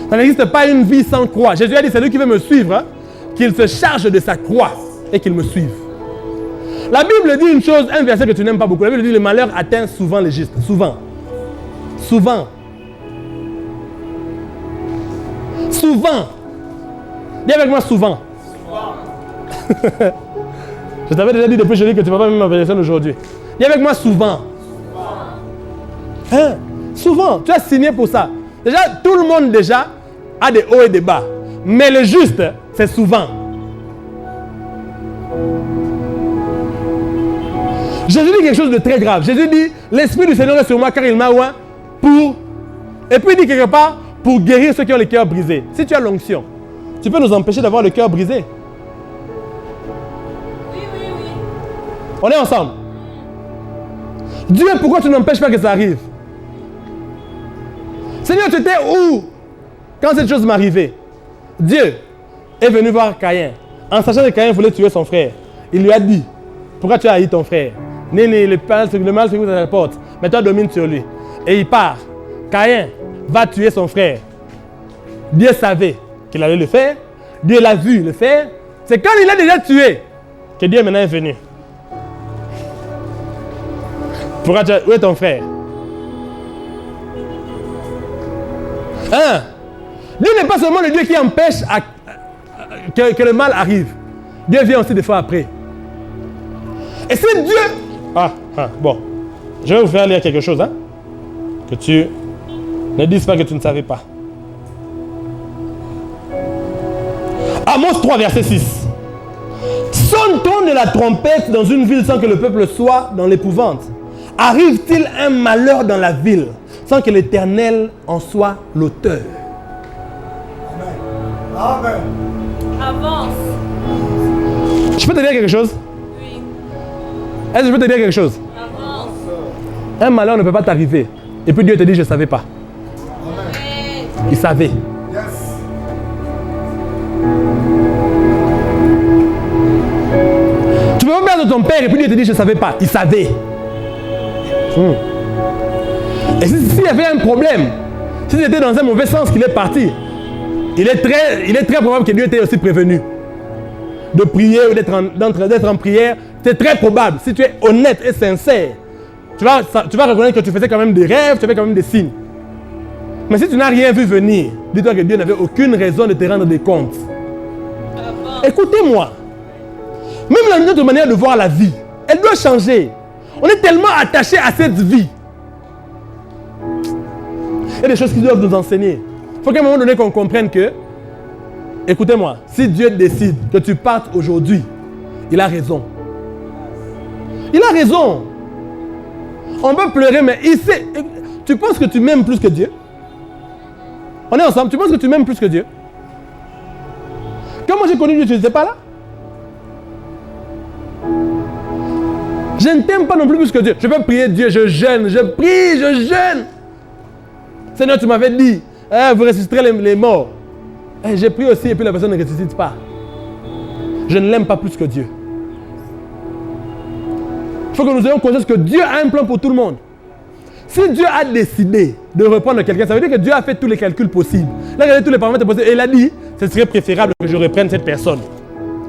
Ça n'existe pas une vie sans croix. Jésus a dit, c'est lui qui veut me suivre, hein, qu'il se charge de sa croix et qu'il me suive. La Bible dit une chose, un verset que tu n'aimes pas beaucoup. La Bible dit, le malheur atteint souvent les justes. Souvent. Dis avec moi souvent. Je t'avais déjà dit depuis jeudi que tu ne vas pas même ma version aujourd'hui. Dis avec moi souvent. Hein? Souvent. Tu as signé pour ça. Déjà, tout le monde déjà a des hauts et des bas. Mais le juste, c'est souvent. Jésus dit quelque chose de très grave. Jésus dit, l'Esprit du Seigneur est sur moi car il m'a oint pour... Et puis il dit quelque part, pour guérir ceux qui ont le cœur brisé. Si tu as l'onction, tu peux nous empêcher d'avoir le cœur brisé. Oui. On est ensemble. Dieu, pourquoi tu n'empêches pas que ça arrive? Seigneur, tu étais où quand cette chose m'arrivait? Dieu est venu voir Caïn. En sachant que Caïn voulait tuer son frère, il lui a dit, pourquoi tu as haï ton frère? Le mal se trouve à la porte, mais toi domine sur lui. Et il part. Caïn va tuer son frère. Dieu savait qu'il allait le faire. Dieu l'a vu le faire. C'est quand il l'a déjà tué que Dieu maintenant est venu. Où est ton frère? Hein? Dieu n'est pas seulement le Dieu qui empêche que le mal arrive. Dieu vient aussi des fois après. Et c'est Dieu... bon. Je vais vous faire lire quelque chose. Hein? Que tu ne dises pas que tu ne savais pas. Amos 3, verset 6. Sonne-t-on de la trompette dans une ville sans que le peuple soit dans l'épouvante? Arrive-t-il un malheur dans la ville sans que l'Éternel en soit l'auteur? Amen. Avance. Je peux te dire quelque chose? Oui. Est-ce que je peux te dire quelque chose? Avance. Un malheur ne peut pas t'arriver. Et puis Dieu te dit, je ne savais pas. Amen. Il savait. Yes. Tu peux pas perdre ton père et puis Dieu te dit, je ne savais pas. Il savait. Et s'il y avait un problème, si c'était dans un mauvais sens qu'il est parti, il est très probable que Dieu t'ait aussi prévenu. De prier ou d'être en prière, c'est très probable. Si tu es honnête et sincère, tu vas reconnaître que tu faisais quand même des rêves, tu avais quand même des signes. Mais si tu n'as rien vu venir, dis-toi que Dieu n'avait aucune raison de te rendre des comptes. Écoutez-moi. Même notre manière de voir la vie, elle doit changer. On est tellement attaché à cette vie. Il y a des choses qui doivent nous enseigner. Il faut qu'à un moment donné qu'on comprenne que, écoutez-moi, si Dieu décide que tu partes aujourd'hui, il a raison. Il a raison. On peut pleurer, mais il sait. Tu penses que tu m'aimes plus que Dieu? On est ensemble. Tu penses que tu m'aimes plus que Dieu? Quand moi j'ai connu Dieu, tu n'étais pas là? Je ne t'aime pas non plus que Dieu. Je peux prier Dieu, je jeûne, je prie, je jeûne. Seigneur, tu m'avais dit, vous ressusciterez les morts. J'ai prié aussi et puis la personne ne ressuscite pas. Je ne l'aime pas plus que Dieu. Il faut que nous ayons conscience que Dieu a un plan pour tout le monde. Si Dieu a décidé de reprendre quelqu'un, ça veut dire que Dieu a fait tous les calculs possibles. Il a regardé tous les paramètres possibles et il a dit, ce serait préférable que je reprenne cette personne.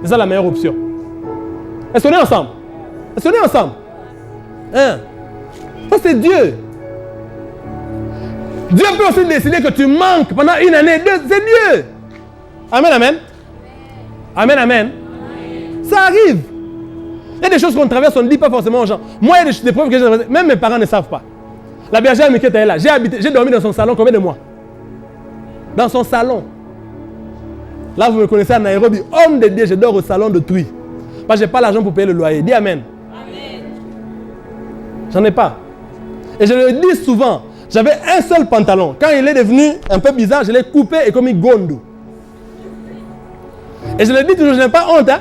C'est ça la meilleure option. Est-ce qu'on est ensemble? Est-ce qu'on est ensemble? Hein? Ça c'est Dieu. Dieu peut aussi décider que tu manques pendant une année. C'est Dieu. Amen, amen. Amen, amen. Ça arrive. Il y a des choses qu'on traverse, on ne dit pas forcément aux gens. Moi, il y a des preuves que j'ai traversées. Même mes parents ne savent pas. La bergère Miquette est là. J'ai dormi dans son salon combien de mois? Dans son salon. Là, vous me connaissez à Nairobi. Homme de Dieu, je dors au salon de Tui. Parce que je n'ai pas l'argent pour payer le loyer. Dis Amen. Amen. J'en ai pas. Et je le dis souvent. J'avais un seul pantalon. Quand il est devenu un peu bizarre, je l'ai coupé et commis gondo. Et je le dis toujours, je n'ai pas honte. Hein?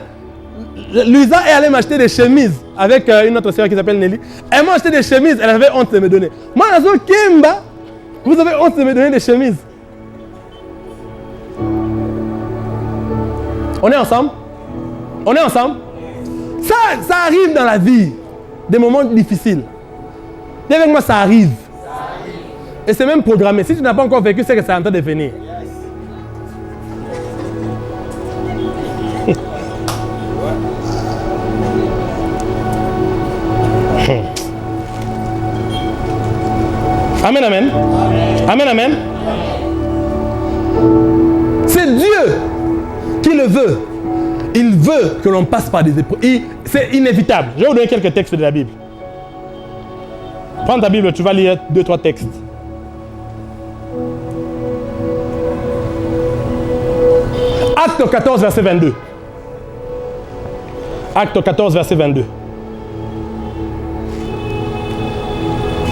Luisa est allée m'acheter des chemises avec une autre sœur qui s'appelle Nelly. Elle m'a acheté des chemises, elle avait honte de me donner. Moi, Nazo Kimba, vous avez honte de me donner des chemises. On est ensemble? On est ensemble? Ça arrive dans la vie. Des moments difficiles. Dis avec moi, ça arrive. Et c'est même programmé. Si tu n'as pas encore vécu, c'est que c'est en train de venir. Amen, amen. Amen, amen. C'est Dieu qui le veut. Il veut que l'on passe par des épreuves. C'est inévitable. Je vais vous donner quelques textes de la Bible. Prends ta Bible, tu vas lire 2-3 textes. Acte 14, verset 22. Acte 14, verset 22.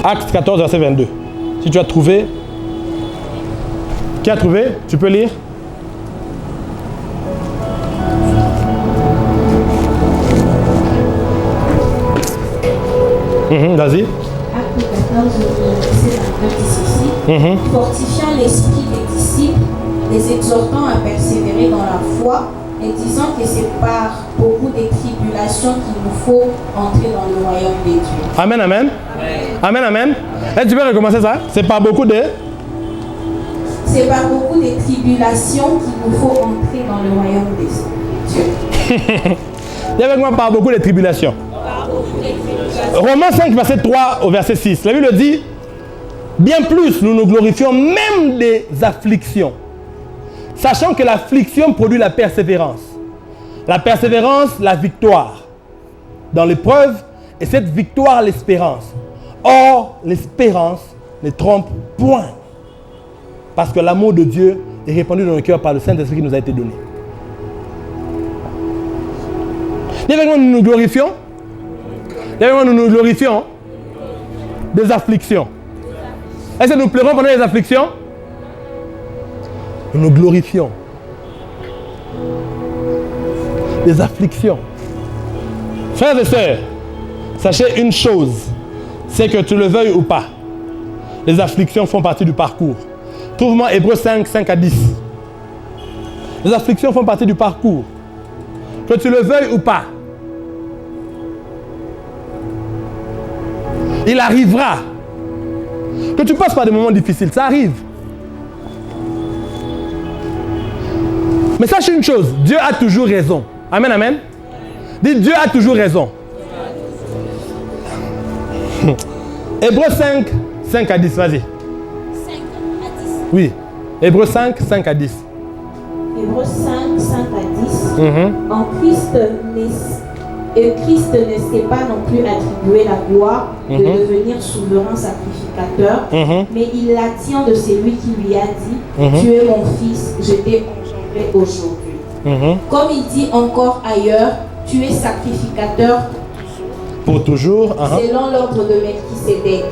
Acte 14, verset 22. Si tu as trouvé. Qui a trouvé? Tu peux lire? Vas-y. Acte 14, verset 22 dit ceci. Fortifiant l'esprit des disciples, les exhortant à persévérer dans la foi, et disant que c'est par beaucoup de tribulations qu'il nous faut entrer dans le royaume de Dieu. Amen, amen. Amen, amen. Et tu peux recommencer ça? C'est par beaucoup de... C'est par beaucoup de tribulations qu'il nous faut entrer dans le royaume de Dieu. Dis avec moi, par beaucoup de tribulations. Romains 5, verset 3 au verset 6. La Bible dit, bien plus nous nous glorifions même des afflictions, sachant que l'affliction produit la persévérance. La persévérance, la victoire dans l'épreuve, et cette victoire, l'espérance. Or, l'espérance ne trompe point, parce que l'amour de Dieu est répandu dans le cœur par le Saint-Esprit qui nous a été donné. Dis avec moi, nous nous glorifions. Dis avec moi, nous nous glorifions des afflictions. Est-ce que nous pleurons pendant les afflictions? Nous nous glorifions des afflictions. Frères et sœurs, sachez une chose, c'est que tu le veuilles ou pas, les afflictions font partie du parcours. Trouve-moi Hébreux 5, 5 à 10. Les afflictions font partie du parcours. Que tu le veuilles ou pas, il arrivera. Que tu passes par des moments difficiles, ça arrive. Mais sache une chose, Dieu a toujours raison. Amen, amen. Dis, Dieu a toujours raison. Hébreux 5, 5 à 10, vas-y. 5 à 10. Oui. Hébreux 5, 5 à 10. Hébreux 5, 5 à 10. En Christ ne s'est pas non plus attribué la gloire de devenir souverain sacrificateur, mais il la tient de celui qui lui a dit, tu es mon fils, je t'ai engendré aujourd'hui. Comme il dit encore ailleurs, tu es sacrificateur pour toujours, selon l'ordre de Melchisédek.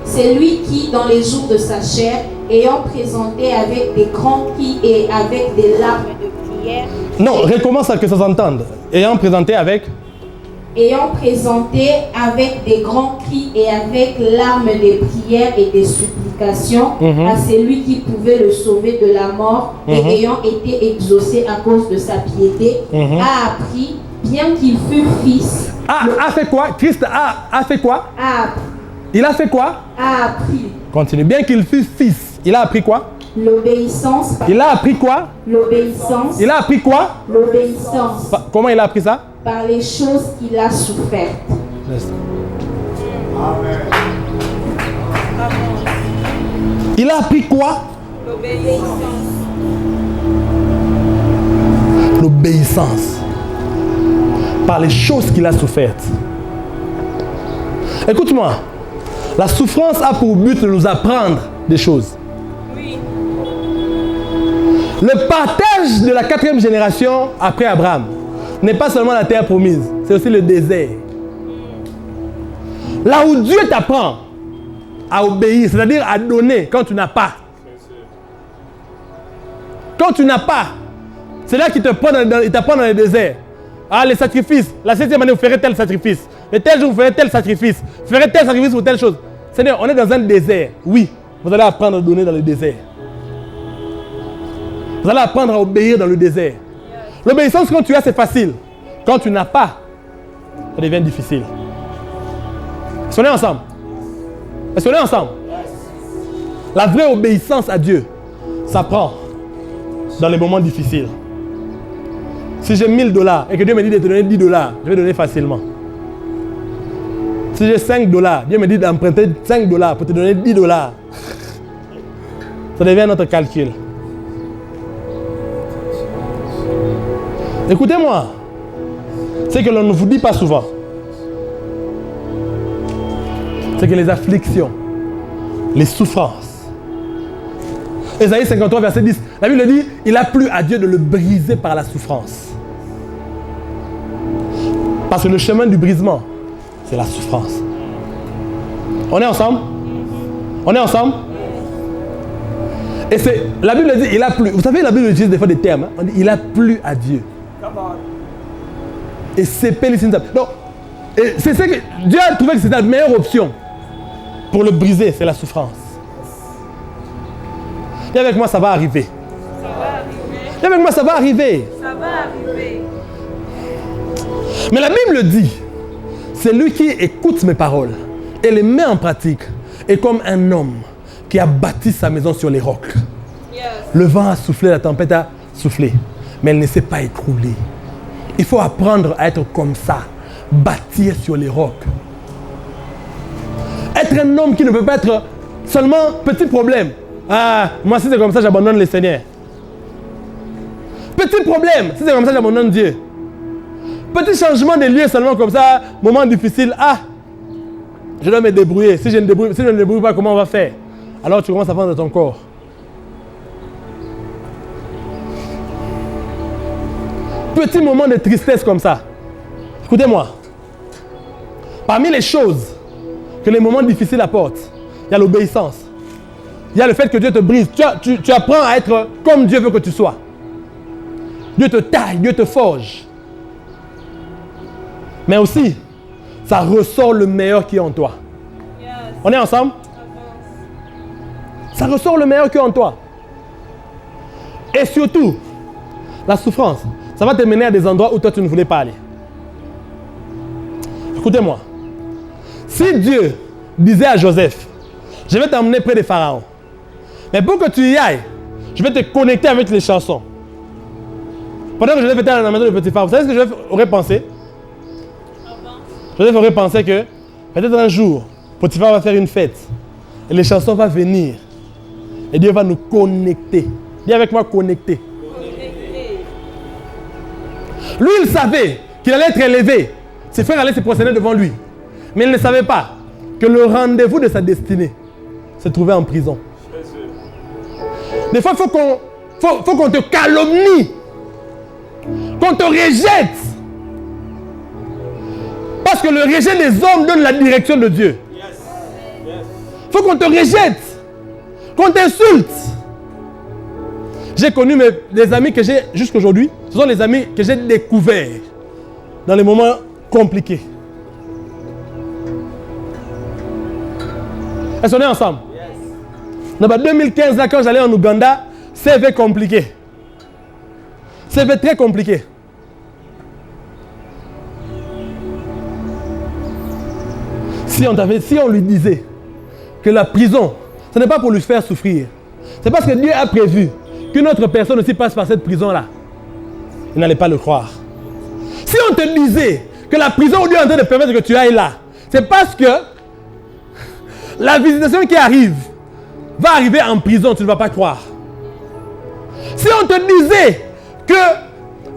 C'est lui qui, dans les jours de sa chair, ayant présenté avec des grands cris et avec des larmes de prière. Non, recommence à que ça s'entende. Ayant présenté avec des grands cris et avec larmes de prière et des supplications à celui qui pouvait le sauver de la mort et ayant été exaucé à cause de sa piété, a appris, bien qu'il fût fils. A fait quoi? Christ a fait quoi? A appris. Il a fait quoi? A appris. Continue. Bien qu'il fût fils, il a appris quoi? L'obéissance. Il a appris quoi? L'obéissance. Il a appris quoi? L'obéissance. Comment il a appris ça? Par les choses qu'il a souffertes. Amen. Il a appris quoi? L'obéissance. L'obéissance. Par les choses qu'il a souffertes. Écoute-moi. La souffrance a pour but de nous apprendre des choses. Oui. Le partage de la 4e génération après Abraham n'est pas seulement la terre promise, c'est aussi le désert. Là où Dieu t'apprend à obéir, c'est-à-dire à donner quand tu n'as pas. Quand tu n'as pas, c'est là qu'il t'apprend dans le désert. Ah, les sacrifices, la 7e année, vous ferez tel sacrifice. Le tel jour, vous ferez tel sacrifice. Vous ferez tel sacrifice pour telle chose. Seigneur, on est dans un désert. Oui, vous allez apprendre à donner dans le désert. Vous allez apprendre à obéir dans le désert. L'obéissance, quand tu as, c'est facile. Quand tu n'as pas, ça devient difficile. Est-ce qu'on est ensemble? Est-ce qu'on est ensemble? La vraie obéissance à Dieu s'apprend dans les moments difficiles. Si j'ai $1000 et que Dieu me dit de te donner $10, je vais donner facilement. Si j'ai $5, Dieu me dit d'emprunter $5 pour te donner $10. Ça devient notre calcul. Écoutez-moi. C'est que l'on ne vous dit pas souvent. C'est que les afflictions, les souffrances. Ésaïe 53, verset 10. La Bible dit, il a plu à Dieu de le briser par la souffrance. Parce que le chemin du brisement, c'est la souffrance. On est ensemble? On est ensemble? Et c'est, la Bible dit, il a plu. Vous savez, la Bible utilise des fois des termes. Hein? On dit, il a plu à Dieu. Et c'est pélicine. Donc, c'est ce que Dieu a trouvé que c'était la meilleure option pour le briser, c'est la souffrance. Viens avec moi, ça va arriver. Ça va arriver. Viens avec moi, ça va arriver. Ça va arriver. Mais la Bible dit, c'est lui qui écoute mes paroles et les met en pratique est comme un homme qui a bâti sa maison sur les rocs. Yes. Le vent a soufflé, la tempête a soufflé, mais elle ne s'est pas écroulée. Il faut apprendre à être comme ça, bâtir sur les rocs. Être un homme qui ne peut pas être seulement petit problème. Ah, moi si c'est comme ça, j'abandonne le Seigneur. Petit problème, si c'est comme ça, j'abandonne Dieu. Petit changement de lieu seulement comme ça, moment difficile. Ah, je dois me débrouiller. Si je ne me débrouille pas, comment on va faire? Alors tu commences à vendre ton corps. Petit moment de tristesse comme ça. Écoutez-moi. Parmi les choses que les moments difficiles apportent, il y a l'obéissance. Il y a le fait que Dieu te brise. Tu apprends à être comme Dieu veut que tu sois. Dieu te taille, Dieu te forge. Mais aussi, ça ressort le meilleur qui est en toi. Yes. On est ensemble? Ça ressort le meilleur qui est en toi. Et surtout, la souffrance, ça va te mener à des endroits où toi tu ne voulais pas aller. Écoutez-moi. Si Dieu disait à Joseph, je vais t'emmener près des pharaons, mais pour que tu y ailles, je vais te connecter avec les chansons. Pendant que Joseph était dans la maison de petit pharaon, vous savez ce que Joseph aurait pensé? Joseph aurait pensé que peut-être un jour, Potiphar va faire une fête et les chansons vont venir et Dieu va nous connecter. Dis avec moi, connecter. Lui, il savait qu'il allait être élevé. Ses frères allaient se prosterner devant lui. Mais il ne savait pas que le rendez-vous de sa destinée se trouvait en prison. Des fois, il faut qu'on te calomnie, qu'on te rejette. Parce que le rejet des hommes donne la direction de Dieu. Il faut qu'on te rejette, qu'on t'insulte. J'ai connu des amis que j'ai jusqu'aujourd'hui. Ce sont les amis que j'ai découverts dans les moments compliqués. Est-ce qu'on est ensemble? Dans 2015, là, quand j'allais en Ouganda, c'était compliqué. C'était très compliqué. Si on lui disait que la prison, ce n'est pas pour lui faire souffrir. C'est parce que Dieu a prévu qu'une autre personne aussi passe par cette prison-là. Il n'allait pas le croire. Si on te disait que la prison où Dieu est en train de permettre que tu ailles là, c'est parce que la visitation qui arrive va arriver en prison, tu ne vas pas croire. Si on te disait que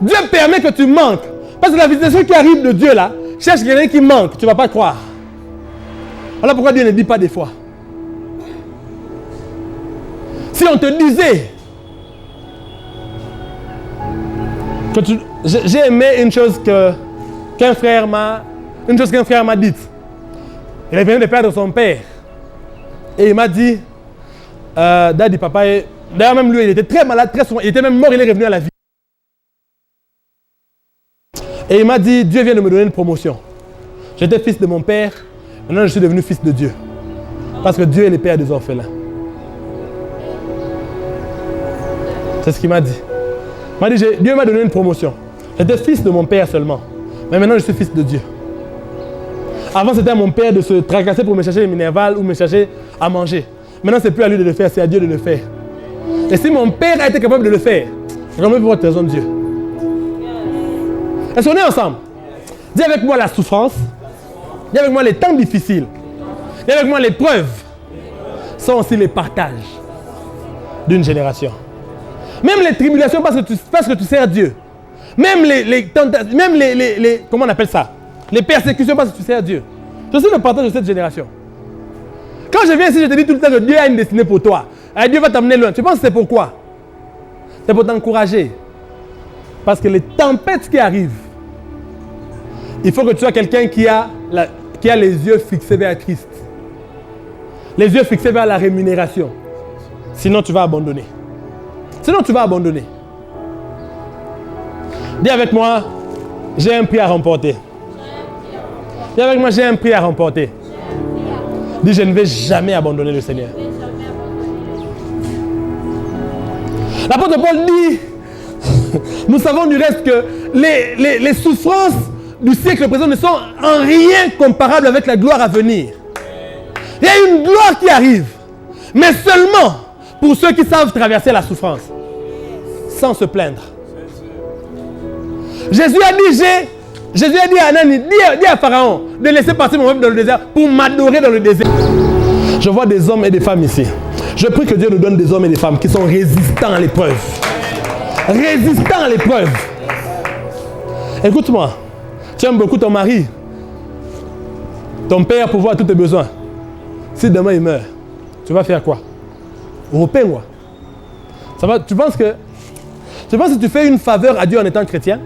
Dieu permet que tu manques, parce que la visitation qui arrive de Dieu là, cherche quelqu'un qui manque, tu ne vas pas croire. Voilà pourquoi Dieu ne dit pas des fois. Si on te disait que j'ai aimé une chose qu'un frère m'a dite. Il est venu de perdre son père. Et il m'a dit, Daddy, papa, d'ailleurs même lui, il était très malade, très souvent, il était même mort, il est revenu à la vie. Et il m'a dit, Dieu vient de me donner une promotion. J'étais fils de mon père, maintenant je suis devenu fils de Dieu. Parce que Dieu est le père des orphelins. C'est ce qu'il m'a dit. Il m'a dit, Dieu m'a donné une promotion. J'étais fils de mon père seulement. Mais maintenant je suis fils de Dieu. Avant c'était à mon père de se tracasser pour me chercher les minérales ou me chercher à manger. Maintenant c'est plus à lui de le faire, c'est à Dieu de le faire. Et si mon père a été capable de le faire, c'est quand même pour votre raison de Dieu. Est-ce qu'on est ensemble? Dis avec moi la souffrance. Dis avec moi les temps difficiles. Dis avec moi les preuves. Sont aussi les partages d'une génération. Même les tribulations parce que tu sers Dieu. Même les comment on appelle ça? Les persécutions parce que tu sers Dieu. C'est aussi le partage de cette génération. Quand je viens ici, je te dis tout le temps que Dieu a une destinée pour toi. Et Dieu va t'amener loin. Tu penses que c'est pourquoi? C'est pour t'encourager. Parce que les tempêtes qui arrivent, il faut que tu sois quelqu'un qui a les yeux fixés vers Christ. Les yeux fixés vers la rémunération. Sinon, tu vas abandonner. Sinon, tu vas abandonner. Dis avec moi, j'ai un prix à remporter. Dis avec moi, j'ai un prix à remporter. Dis, je ne vais jamais abandonner le Seigneur. L'apôtre Paul dit, nous savons du reste que les souffrances du siècle présent ne sont en rien comparables avec la gloire à venir. Il y a une gloire qui arrive, mais seulement pour ceux qui savent traverser la souffrance, sans se plaindre. Jésus a dit à Anani, dis à Pharaon de laisser passer mon peuple dans le désert pour m'adorer dans le désert. Je vois des hommes et des femmes ici. Je prie que Dieu nous donne des hommes et des femmes qui sont résistants à l'épreuve. Résistants à l'épreuve. Écoute-moi, tu aimes beaucoup ton mari, ton père pour voir tous tes besoins. Si demain il meurt, tu vas faire quoi? Européen quoi? Ça va, tu penses que tu fais une faveur à Dieu en étant chrétien?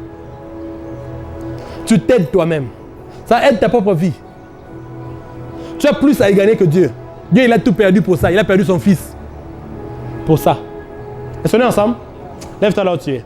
Tu t'aides toi-même. Ça aide ta propre vie. Tu as plus à y gagner que Dieu. Dieu, il a tout perdu pour ça. Il a perdu son fils. Pour ça. Est-ce qu'on est ensemble? Lève-toi là où tu es.